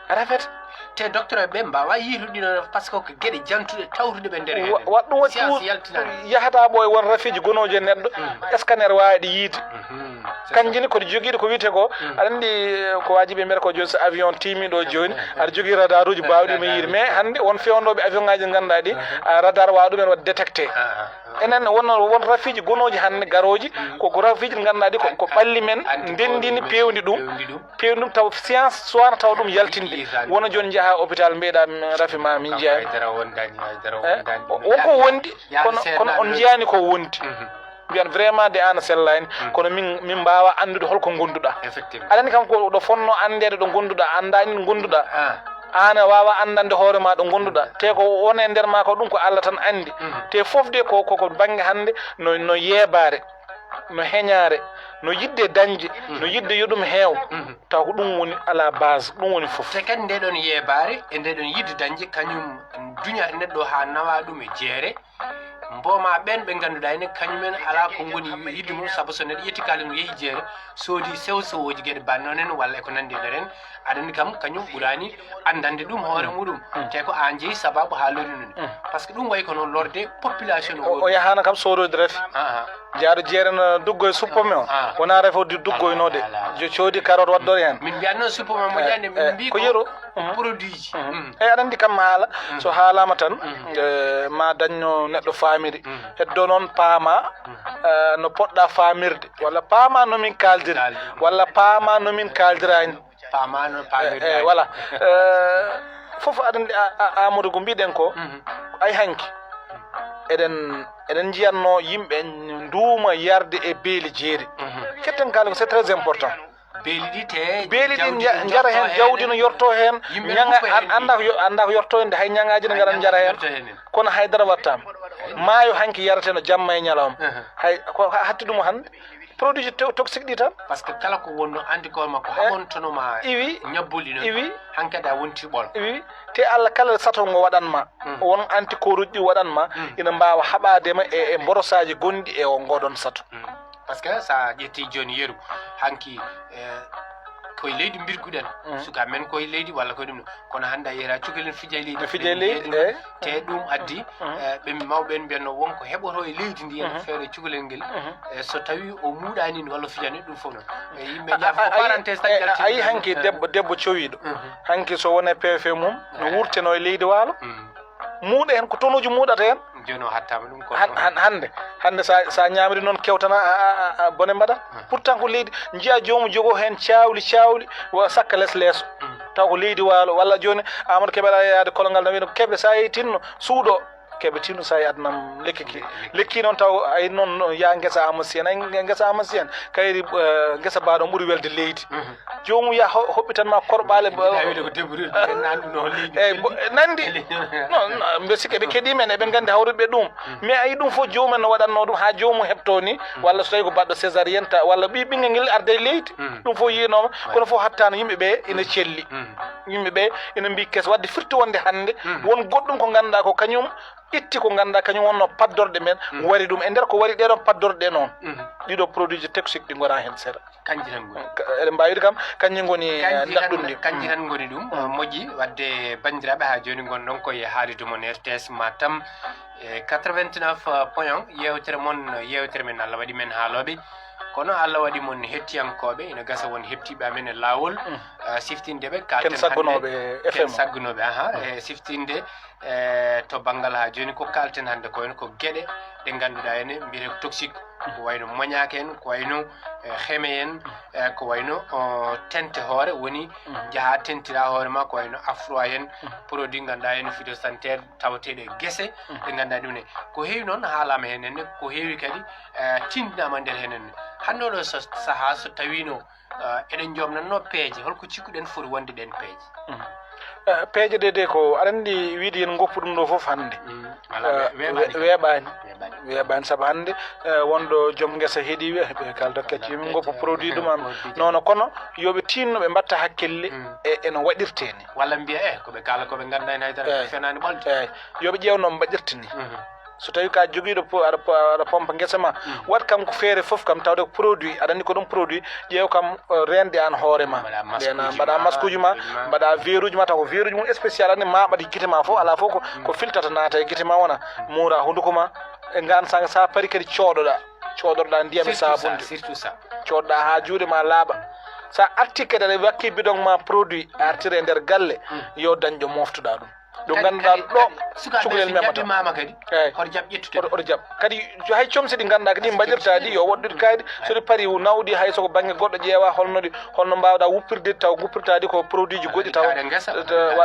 a rafet
te docteur ɓe mbawa yiituɗino par ce que ko gueɗe jantuɗe tawtude ɓe nder hen
wat ɗum waɗi yahata ɓoye won rafiji gonoji e neɗɗo scanner wawi ɗi yiide kanjini koɗe joguiɗo ko wiyete ko aɗa andi ko wajiɓe mbiyata ko joni so avion timiɗo joni aɗa jogui radar uji bawɗima yiide mais hande won fewnoɓe avion ngaji ɗi ganduɗa ɗi radar wawa ɗumen wadde détecté enen won rafiji gonoji hande garoji koko rafiji ɗi ganduɗa ɗi ko ɓalli men ndendini pewdi ɗum taw science sowana taw ɗum yaltinde wona joni jaaha hôpital mbiyeɗa rafi ma min jeeya wonko wondi kono on jiyani ko wondi mbiyan vraiment de an sellani kono min mbawa andude holko gonduɗa aɗani kam ko ɗo fonno andede ɗo gonduɗa andani ɗo gonduɗa an a wawa andande hoore ma ɗo gonduɗa te ko wona e nder ma ko ɗum ko Allah tan andi te foof de koko banggue hande no yeebare no heñare no yidde dañde no yidde yo ɗum heew taw ko ɗum woni ala base ɗum woni foof
te kadi ndeɗon yeebare e ndeɗon yidde dañde kañum duña neɗɗo ha nawa ɗum e jeere mboma ɓen ɓe ganduɗa ene kañumen ala ko goni yidde mum saabu so neɗɗo yetti kaali no yeehi jeere soodi sewo sewoji gueɗe bannonen walla eko nandi e ɗeren aɗani kam kañum ɓuurani andande ɗum hoore muɗum te ko an jeeyi sababu ha lori noni par ce que ɗum wayi kono lorde population
o yahana kam sodode rafi jaaɗo jeere no duggoye suppome o wona refe odi duggoynode coodi carotte waddore hen
min mbiyat noon suppome moƴƴande min mbi
ko yeero
produit ji
eyyi aɗa andi kam haala so haalama tan ma dañno neɗɗo famiri heddo noon paama no poɗɗa famirde walla paama nomin kaldiri walla paama nomin kaldirani
paama no
eyyi voilà foof aɗa andi Amadou ko mbiɗen ko ay hanki eɗen jiyatno yimɓe duuma yarde e beeli jeeri ketten kaali ko c'est très important
beeli
ɗi jara hen jawdi no yorto hen anda ko yorto nde hay ñagaji ne garan jara hen kono haydara wattama maayo hanki yarate no jamma e ñalawma hay ko hattidumo hande produit toxique ɗi tan
par ce que kala ko wonno anticorps makko haɓontonoma
iwi
ñabbuli ɗo iwi hankadi a wonti ɓol
iwi te Allah kala sato ngo waɗanma won anticorps uji ɗi waɗanma ina mbawa haɓadema e mborosaji gonɗi e o ngoɗon sato
par ce que sa ƴetti joni yeru hanki koye leydi birguɗen suka men koye leydi walla koye ɗum ɗo kono hande a yeyata cukalel fijay leydi te ɗum addi ɓe mawɓen mbiyatno wonko heɓoto e leydi ndi hen feere cukalel ngel so tawi o muuɗani walla fijani ɗum fof noon yimɓe jaafa ko parenthèse tan jalti
ayi hanki debbo cowiɗo hanki so wone PV mum no wurteno e leydi waalo muuɗa hen ko tonuji muuɗata hen
joni o hattama ɗum ko
hande sa ñamiri noon kewtana bone mbaɗa pourtant ko leydi jiiya jomum jogo hen cawli sakka less leeso taw ko leydi waalo walla joni Amadou keɓeɗa yaade kolongal no wino keɓe sa yeyi tinno suuɗo keɓe tinno sa yi adnam lekki noon taw ay noon ya guesa Amadou ay guesa Amadou kayri guesa baɗo ɓuuri welde leydi jomum ya hoɓɓitanma korɓale eyyi nandi non mbe sikki ɓe keeɗimen eɓe gandi hawruɓe ɗum mais ayi ɗum foof jomumen no waɗanno ɗum ha jomum heɓto ni walla so tawi ko baɗɗo césarienne ta walla ɓinguel nguel arde e leydi ɗum foof yinoma kono foof hattano yimɓeɓe ina celli yimɓeɓe ina mbi keso wadde firti wonde hande won goɗɗum ko ganduɗa ko kañum itti ko ganduɗa kañum wonno paddorde men wari ɗum e nder ko wari ɗeɗon paddorde ɗe noon ɗiɗo produit ji toxique ɗi gona hen seeɗa
kanji tan goni
eɗen mbawide kam kanji goni daɗɗundi
kanji tan goni ɗum moƴƴi wadde bandiraɓe ha joni gonɗon koye haalirde mon RTS Matam 89 point yewtere mon yewtere men Allah waɗi men haaloɓe kono Allah waɗi mon hettiyankoɓe ina gasa won heptiɓe amen e lawol siftindeɓe
ken saggunoɓe FM
saggunoɓe e siftinde to banggal ha joni ko kalten hande ko hen ko gueɗe ɗe ganduɗa ene mbiyete toxique ko wayno moñaka en ko wayno xeme en ko wayno tente hoore woni jaha tentira hoore ma ko wayno afro en produit ganduɗa en phytosanitaire tawateɗe guesse ɗe ganduɗa ɗum ne ko heewi noon haalama henenne ko heewi kadi tindinama nder henenne hande oɗo saaha so tawino eɗen jomnanno peeje holko cikkuɗen foti wonde ɗen peeje
peeje de ko aɗa andi wiide yen goppu ɗum ɗo fof hannde weeɓani saabu hannde wonɗo joom guesa heeɗi ɓe kalda kecci min goppu produit ɗuman nono kono yoɓe tinno ɓe mbatta hakkille eno waɗirteni
walla mbiya koɓe kala koɓe ganda hen haydara fenani ɓolde
eyyi yoɓe ƴeew no mbaɗirtini so tawi ka joguiɗo aɗa pompa guesa ma wat kam ko feere foof kam tawde ko produit aɗa andi ko ɗum produit ƴeew kam rende an hoorema ɓena mbaɗa masque uji ma mbaɗa verre uji ma taw ko verre uji mum spécial andi ma ɓaɗa guite ma fof ala fof ko filtata naata e guite ma wona muura hunduko ma e gan sa paari kadi coɗoɗa ndiyam e sabunde coɗɗa ha juuɗe ma laaɓa sa arti kadi aɗa wakki bidon ma produit a artiri e nder galle yo dañƴo moftuɗa ɗum ganduɗa ɗo cukalel memata eyyi oto jaab kadi hay comse ɗi ganduɗa ko ɗi mbaɗirta ɗi yo woɗɗude kaydi soɗi paari nawɗi hay soko banggue goɗɗo ƴeewa holno mbawɗa wuppirde taw guppirta ɗi ko produit ji goɗɗi taw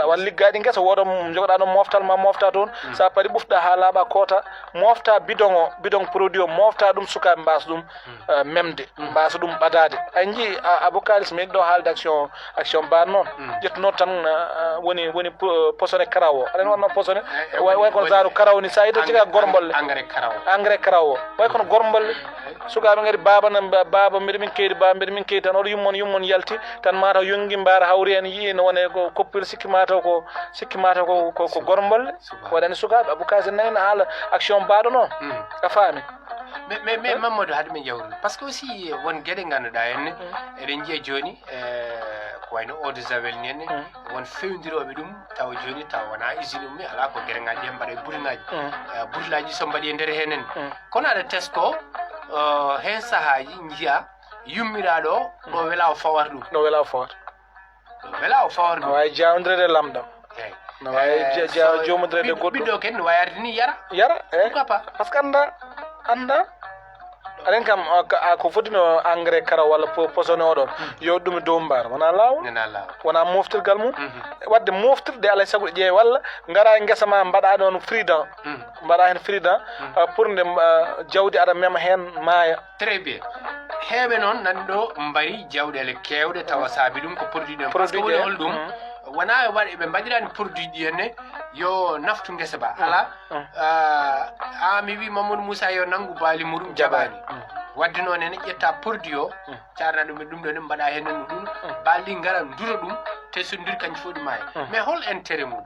wan liggaɗi guesa woda jogoɗa ɗon moftal ma mofta toon sa paari ɓufɗa ha laaɓa koota mofta bidon produit o mofta ɗum sukaɓe mbasa ɗum memde mbasa ɗum ɓadade ay jii abocalis mi ɗo haalde action mbar noon ƴettuno tan woni posone karawo aɗen wonno posone way kono genre karaw ni sa yiito jiga gormbolle engrais karaw o way kono gormbolle sukaɓe gari baba mbiɗa min keydi baba mbiɗa min keydi tan oɗo yummon yalti tan mataw yonggui mbaara hawri en yii no wone ko koppir sikki mataw ko gormbolle waɗani sukaɓe aboukage nayno haala action mbaɗo noon a faami
mais Mamadou hade min jawru par ce que aussi won gueɗe ganduɗa henne eɗen jiiya joni ko wayno eau de javel ni henne won fewdiroɓe ɗum taw joni taw wona usine ummi ala ko gueɗegaji hen mbaɗa e boutillaji so mbaɗi e nder henen kono aɗa tesko hen saahaji jiiya yummiraɗo ɗo wela o fawata ɗum
no wawi jawdirede lamɗam no wawi jomodirede goɗɗo
ɓiɗɗo ken no wawi arde ni yara
eyyi par ce que anda aɗen kam ko fotino engrais karaw walla posone oɗon yo ɗum dow mbar wona lawol wona moftirgal mum wadde moftirde alay saago ƴeewe walla gara e guesa ma mbaɗa ɗon fridan mbaɗa hen fridan pour nde jawdi aɗa mema hen maaya
très bien heeɓe noon nani ɗo mbari jawɗele kewɗe tawa saabi ɗum ko produit ɗum par ce que woni hol ɗum wona waɗi ɓe mbaɗirani produit ɗi henne yo naftu guesa ba ala mi wi Mamadou Moussa yo nanggu baali muɗum jaɓani wadde noon ene ƴetta produit o carna ɗum e ɗum ɗo ne mbaɗa hen no ɗum baali gara dura ɗum te so duri kanƴi fof ɗi maayi mais hol intérêt mum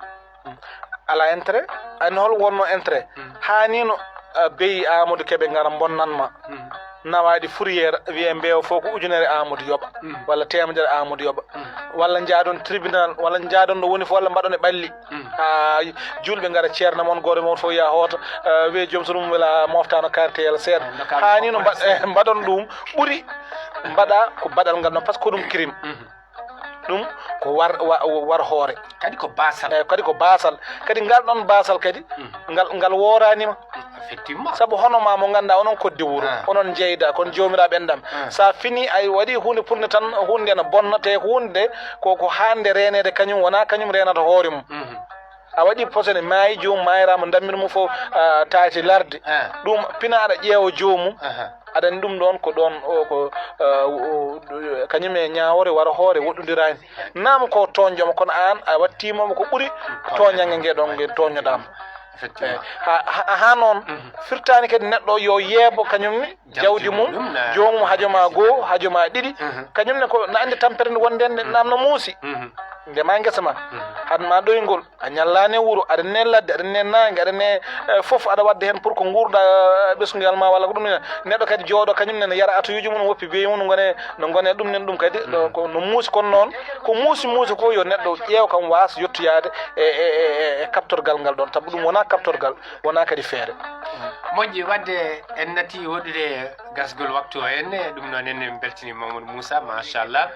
ala intérêt ani hol wonno intérêt hanino beyi Amadou Keɓe gara bonnanma nawaɗi fourriére wiye mbeewa fof ko ujunere Amadou yoɓa walla temedere Amadou yoɓa walla jaaɗon tribunal walla jaaɗon ɗo woni fof walla mbaɗon e ɓalli ha julɓe gara ceerna moon goto moon fof ya hoota wiye joom so ɗum wela moftano karité yala seeɗa hanino mbaɗon ɗum ɓuuri mbaɗa ko baɗal ngal noon par ce que ko ɗum crime ɗum ko war hoore
kadi ko basal
kadi ngal ɗon basal kadi ngal woranima
effectivement
saabu hono ma mo ganduɗa onon kodde wuuro onon jeyda kono jomiraɓe endam sa fini ay waɗi hunde pour ne tan hunde ne bonna te ko hunde ko hande renede kañum wona kañum renata hoore mum a waɗi posone maayi jomum mayirama dammir mum fof taati larde ɗum pina aɗa ƴeewa jomum aɗani ɗum ɗon ko ɗon ko kañum e ñawore wara hoore woɗɗodirani nam ko toñƴoma kono an a wattimomo ko ɓuuri toñange ngue ɗon ngue toññoɗama ha noon firtani kadi neɗɗo yo yeebo kañumne jawdi mum jomum hajoma goho hajoma ɗiɗi kañumne ko no andi tampere nde wonde nde namno muusi ndema guesa ma hadma ɗoygol a ñallani wuuro aɗa ne ladde aɗa ne nangue aɗa ne foof aɗa wadde hen pour ko guurɗa ɓesgugal ma walla ko ɗum neɗɗo kadi jooɗo kañumne ne yara atoyuji mum woppi beyi mum no gone ɗum nen ɗum kadi no muusi kono noon ko muusi ko yo neɗɗo ƴeew kam wasa yettoyade e kaptorgal ngal ɗon saabu ɗum wona kaptorgal wona kadi feere
moƴƴi wadde en natti woɗɗude gasgol waktu o henne ɗum noon en beltini Mamadou Moussa machallah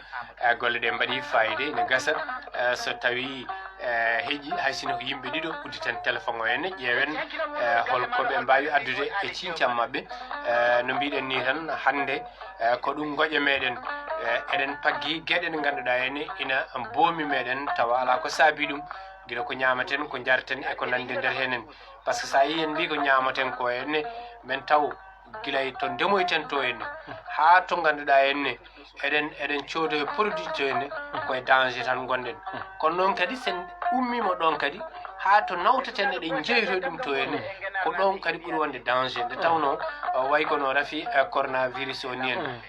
golle ɗe mbaɗi fayide ne gasa so tawi heeƴi hay sino ko yimɓe ɗiɗo udditen téléphone o henne ƴeewen holko ɓe mbawi addude e cincam mabɓe no mbiɗen ni tan hande ko ɗum goƴe meɗen eɗen paggi gueɗe ɗe ganduɗa henne ina boomi meɗen tawa ala ko saabi ɗum guila ko ñamaten ko jarten e ko nandi nder henen par ce que sa yi en mbi ko ñamaten ko henne min taw guilay to ndemoyten to henne ha to ganduɗa henne eɗen coodoye produit to henne koye danger tan gonɗen kono noon kadi sen ummima ɗon kadi ha to nawteten eɗen jeytoy ɗum to henne ko ɗon kadi ɓuuri wonde danger nde tawno way kono rafi coronavirus o ni en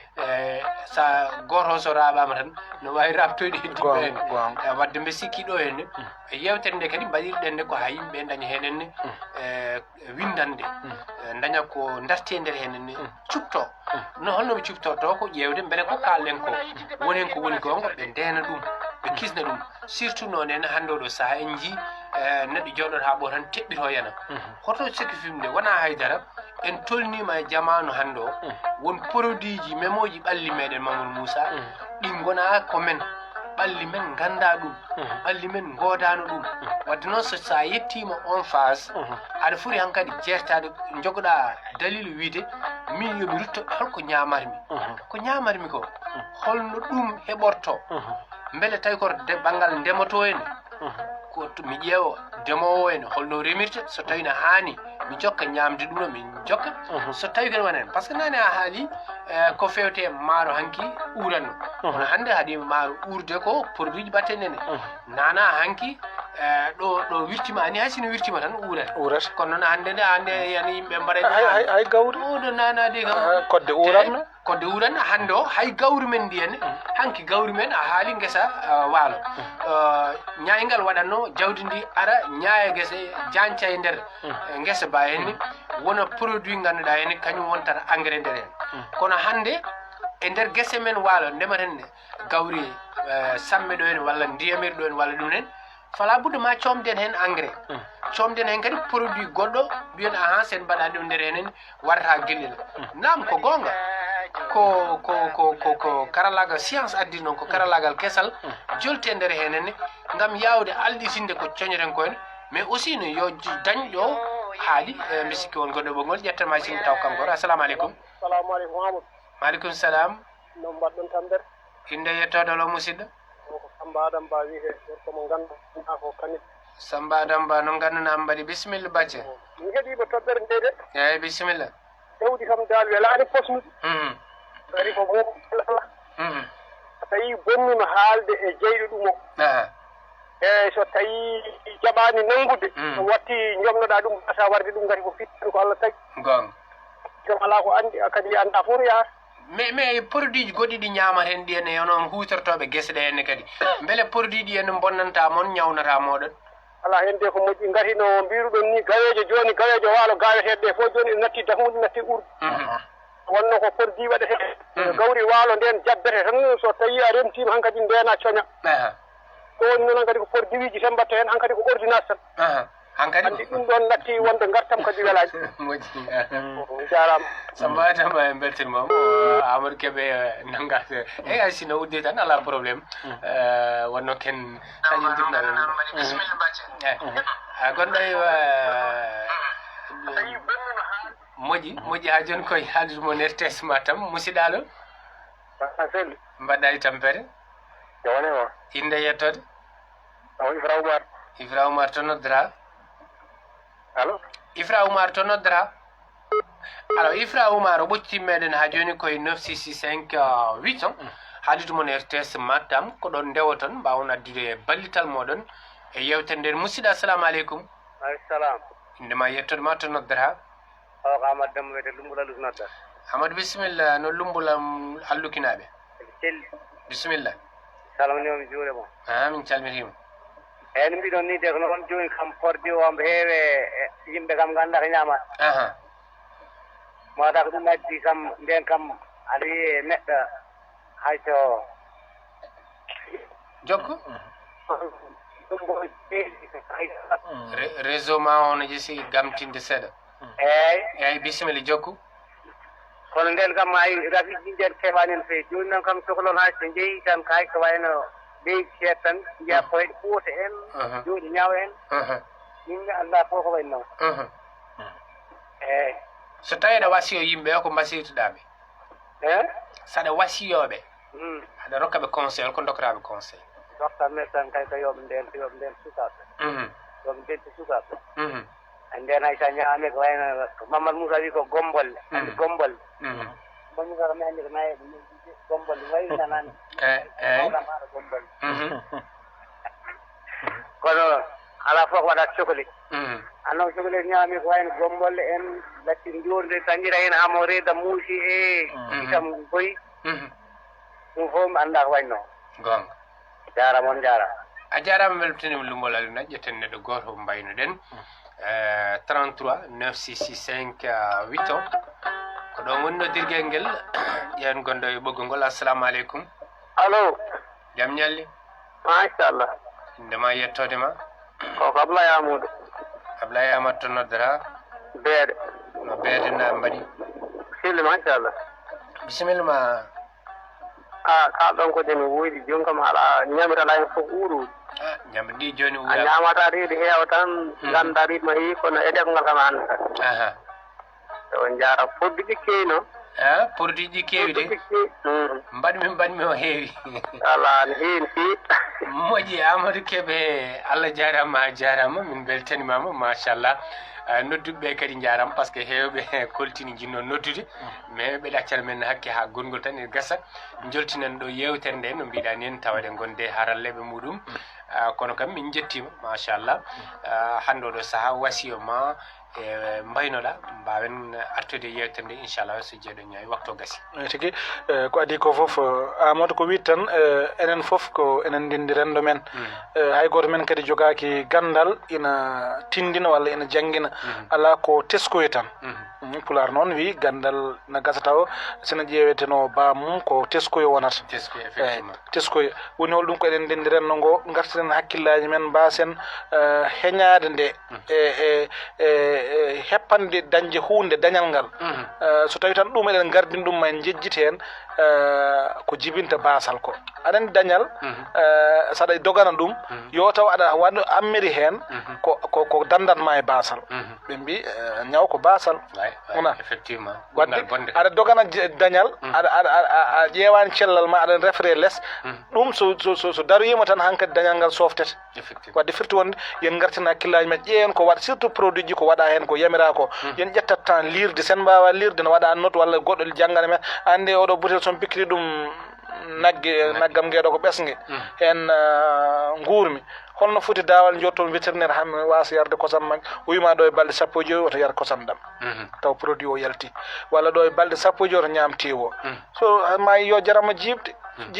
sa goto so raɓama tan no wawi rabtoyde heddiɓe hen wadde mbe sikki ɗo henne yewtere nde kadi mbaɗirɗen nde ko ha yimɓe daña henenne windande daña ko darti e nder henenne cupto no holnoɓe cuptorto ko ƴewde beele ko kalɗen ko wonen ko woni gonga ɓe ndena ɗum ɓe kisna ɗum surtout noon en hande oɗo saaha en jii neɗɗo jooɗoto ha ɓo tan teɓɓito yana hoto sikki fimde wona haydara en tolnima e jamanu hande o won produit ji memoji ɓalli meɗen Mamadou Moussa ɗi gona ko men ɓalli men ganda ɗum ɓalli men godano ɗum wadde noon so sa yettima on phase aɗa footi hankkadi jertade jogoɗa dalilu wiide min yomi rutto holko ñamarmi ko ñamarmi ko holno ɗum heɓorto beele tawi koto ɓanggal ndemoto ene ko mi ƴeewa ndemowo ene holno remirta so tawi no hani mi jokka ñamde ɗum ɗo min jokka so tawi kene wanen par ce que nane a haali ko fewte maaro hanki uranno kono hande haadi maaro urde ko produit ji batten nene nana hanki ɗo wirtima ani hay sino wirtima tan urata kono noon hande nde hande yani yimɓe mbaɗa
hay gawri
oɗo nanade kam
kodde uranno
kodde uranno hande o hay gawri men ndi henne hanki gawri men a haali guesa waalo ñaygal waɗanno jawdi ndi ara ñaaya guesa janca e nder guesa ba henne wona produit ganduɗa henne kañum wontata engrais nder hen kono hande e nder guese men waalo ndematen ne gawri samme ɗo hen walla ndiyamiri ɗo hen walla ɗum hen fala budde ma comden hen engrais comden hen kadi produit goɗɗo mbiyen ahan sen mbaɗa ɗum nder henen warata guellila nam ko gonga ko karallagal science addi noon ko karallagal kesal jolte nder henenne gam yawde alɗitinde ko coñoten ko hen mais aussi no yo dañɗo haali mi sikki won goɗɗo ɓoggol ƴettama sin taw kankoro assalamu aleykum
salamu aleykum Amadou
maaleykum salam
no mbaɗɗon tamber
inde yettoɗolo musidɗo
ko Samba Adam Ba wiite gorko mo ganduɗa ko kanit
Samba Adam Ba no gandunama mbaɗi bisimilla bacce
mi heeɗima toɓɓere nde de
eyyi bisimilla
hewdi kam dal welani posnude ari ko moom tawi bonnima haalde e jeyɗo ɗum o eyyi so tawi jaɓani nanngude so watti jomnoɗa ɗum asa warde ɗum gati ko fittaɗo ko Allah tagi
gonga
jom ala ko andi kadi anda fof no yahata
mais produit ji goɗɗi ɗi ñamaten ɗi henne onon hutortoɓe guese ɗe henne kadi beele produit ɗi henne bonnanta moon ñawnata moɗon
ala hen de ko moƴƴi gati no mbiruɗon ni gawejo joni gawejo waalo gaweteɗe ɗe fof joni natti dahuɗi natti urde wonno ko produit waɗete gawri waalo nden jabbete tan so tawi a remtima hankkadi ndena coña ko woni noon kadi ko produit ji tan mbatta hen hankkadi ko ordonnance tan
hankkadi
andi ɗum ɗon natti wonde gartam kadi welaji
moƴƴi
jarama
Samba tama en beltanimamo Amadou Kébé nangate eyyi hay sino udde tan ala probléme wonno ken sañindirɗa bisimilla bacce gonɗo moƴƴi ha joni koye haaldude mon RTS Matam musidɗalo
selli
mbaɗɗa e tampere
jawane o
inde yettode
Ifra Oumar
Ifra Oumar to noddata
allo
Ifra Oumar to noddata alors Ifra Oumar o ɓocci meɗen ha joni koye 9665 800 haaldude mon RTS Matam ko ɗon ndewoton mbawon addude ballital moɗon e yewtere nden musidɗo assalamu aleykum
aleykum salam
indema yettode ma to noddata
o ko Amadou Demba wiyete Lumbul Alluk noddat
Amadou bisimilla no lumbulam allukinaɓe
celli
bisimilla
salminima juuɗe mo
min calmitima
eyyi no mbiɗon ni de ko noon joni kam produit o mbo heewe yimɓe kam ganda ko ñamat mawata ko ɗum addi kam nden kam aɗa wiye neɗɗo hayso
jokku réseau ma ono jesi gamtinde seeɗa eyyi bisimilla jokku
kono nden kam ay rafiji nden kewani no fewi joni noon kam sohlon hay so jeeyi tan kay ko wayno leydi seeɗa tan jiya koyɗe ɓuuta en jooɗi ñawa en yimɓe annda fof ko wayi noon eeyi
so tawi aɗa wasiyo yimɓe ko mbasiytoɗaɓe saɗa wasiyoɓe aɗa rokkaɓe conseil ko dokkoraɓe conseil
doktanɓe tan kay ko yoɓe nden sukaɓe yoɓe denti sukaɓe nden hay sa ñaami ko wayno Mamadou Moussa wi ko gombolle andi gombolle Mamadou Moussa ko mi anndi ko nayeɓe gombolle wayi nanani maɗa gombolle kono ala fof ko waɗata cohli annon cohli ñaami ko wayno gombolle en latti njuurde tañira hen hamo reeda muusi e itam boyi ɗum fof mi annda ko wayi noon
gonga
jarama on jarama
a jarama weltanima lumbol aluna ƴetten neɗɗo goto mbaynoɗen 33 9665 8 o ko ɗon woni noddirguel ngel ƴen gonɗo e ɓoggol ngol assalamu aleykum
allo
jaam ñalli
machallah
indema yettode ma
koko Ablaye Amadou
Ablaye Amadou to noddata
beede
no beede na mbaɗi
sille machallah
bisimilla ma
kalɗon ko demi wuydi joni kam haɗa ñamitala hen fof uuru
ñamre ɗi joni
a
wuura
ñamata riide heewa tan ganda riidma heewi kono eɗe ko ngal kam anda on jara produit ɗi keewi noon
produit ɗi keewi de mbaɗmi o heewi
ala ne heewi feewi
moƴƴi Amadou Kébé Allah jarama a jarama min beltanimama machallah nodduɓeɓe kadi jarama par ce que hewɓe koltini jinno noddude mais ɓe ɗaccal men hakke ha gongol tan e gasa joltinen ɗo yewtere nde no mbiɗa ni en tawade gonde haralleɓe muɗum kono kam min jettima machallah hande oɗo saaha wasiyo ma e mbaynoɗa mbawen artude yewtere nde inchallah so jeeɗo ñawi waktu gasi
tigi ko adi ko foof Amadou ko wi tan enen foof ko enen ndindi rendo men hay goto men kadi jogaki gandal ina tindina walla ina janggina ala ko teskoye tan pular noon wi gandal na gasa taw sina ƴeweteno bamum ko teskoye wonata teskoye woni hol ɗum ko eɗen ndindi renndo ngo gartiren hakkillaji men mbasen heñade nde heppande dañde hunde dañal ngal so tawi tan ɗum eɗen gardin ɗum ma en jejjiti hen ko jibinta basal ko aɗa dañal saɗa dogana ɗum yo taw aɗa waɗa ammiri hen ko dandanma e basal ɓe mbi ñaw ko basal wona
effectivement
wadde aɗa dogana dañal a ƴewani cellal ma aɗa refre less ɗum so daroyima tan hankkadi dañal ngal softete wadde firti wonde yen gartina hakkillaji men ƴeewen ko waɗa surtout produit ji ko waɗa hen ko yamira ko yen ƴettat temps lirde sen mbawa lirde ne waɗa note walla goɗɗo janggana men ande oɗo butel son pikkiri ɗum naggam ngeɗo ko ɓesgue hen guurmi holno foti dawal jotton vétérinaire han wasa yarde kosam makko o wima ɗo e balɗe sappo e joyi oto yar kosam ɗam taw produit o yalti walla ɗo e balɗe sappo e joyi oto ñam tewo so ma yo jarama jibde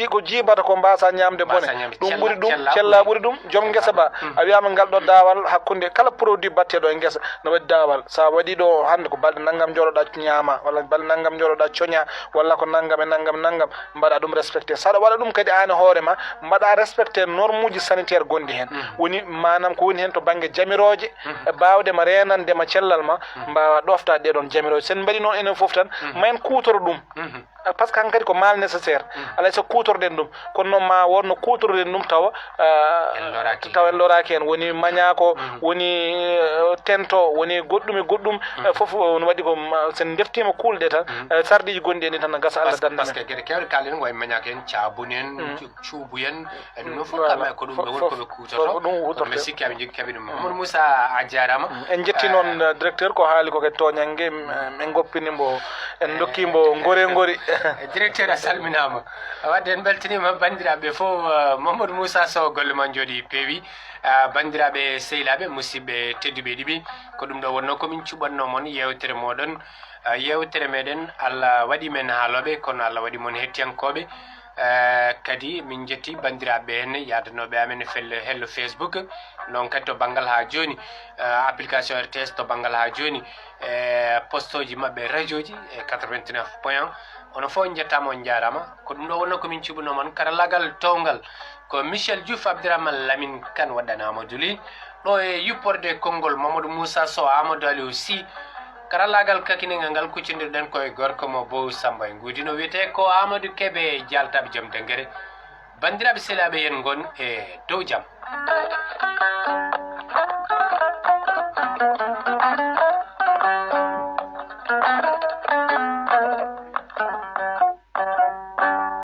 ko jibata ko mbasa ñamde bone ɗum ɓuuri ɗum cella ɓuuri ɗum joom guesa ba a wiyama ngal ɗo dawal hakkude kala produit batteɗo e guesa no waɗi dawal sa waɗi ɗo hande ko balɗe naggam joɗoɗa ñaama walla balɗe naggam joɗoɗa coña walla ko naggam e naggam mbaɗa ɗum respecté saɗa waɗa ɗum kadi an e hoorema mbaɗa respecté norme uji sanitaire gonɗi hen woni manam ko woni hen to banggue jamiroje bawdema renandema cellal ma mbawa ɗofta ɗeɗon jamiroje sen mbaɗi noon enen foof tan ma en kutoro ɗum par ce que hankadi ko mal nécessaire alay so kutorɗen ɗum kono noon ma wonno kutorɗen ɗum tawa en loraki hen woni mañako woni tento woni goɗɗum e goɗɗum foof no waɗi ko sen deftima kulɗe tan sardiji gonɗi en tan gasa Allah danda
par ce que gueɗe kewɗe kalɗen wayi mañaka en cabuni en cuubu en e ɗum ɗon fof kamɓe ko ɗum ɗo woni koɓe kutoto ɗum ɓe sikki aɓe jogui kaɓe ɗum Mamadou Moussa a jarama
en jetti noon directeur ko haali ko kadi toñanggue en goppinimo en dokkimo gori
directeur a salminama wadde en beltanima bandiraɓe fof Mamadou Moussa Sow golle ma jooɗi peewi bandiraɓe sehilaɓe musidɓe tedduɓe ɗiɓi ko ɗum ɗo wonno komin cuɓatnomon yewtere moɗon yewtere meɗen Allah waɗi men haaloɓe kono Allah waɗi mon hettiyankoɓe kadi min jetti bandiraɓe hen yadanoɓe amen hello Facebook noon kadi to banggal ha joni application RTS to banggal ha joni postoji mabɓe radio ji e 89 point 1 ono fof jettama on jarama ko ɗum ɗo wonno komin cuɓanomon karallagal towgal ko Michel Diouf Abdourahmane Lamine Kane waɗɗanama Amadou ɗo e yupporde konngol Mamadou Moussa Sow Amadou Aliou Sy karallagal kakinigal ngal kuccodirɗen koye gorko mo Bow Samba e guudi no wiyete ko Amadou Kébé jaltaɓe joom dengere bandiraɓe selaɓe yen gon e dow jam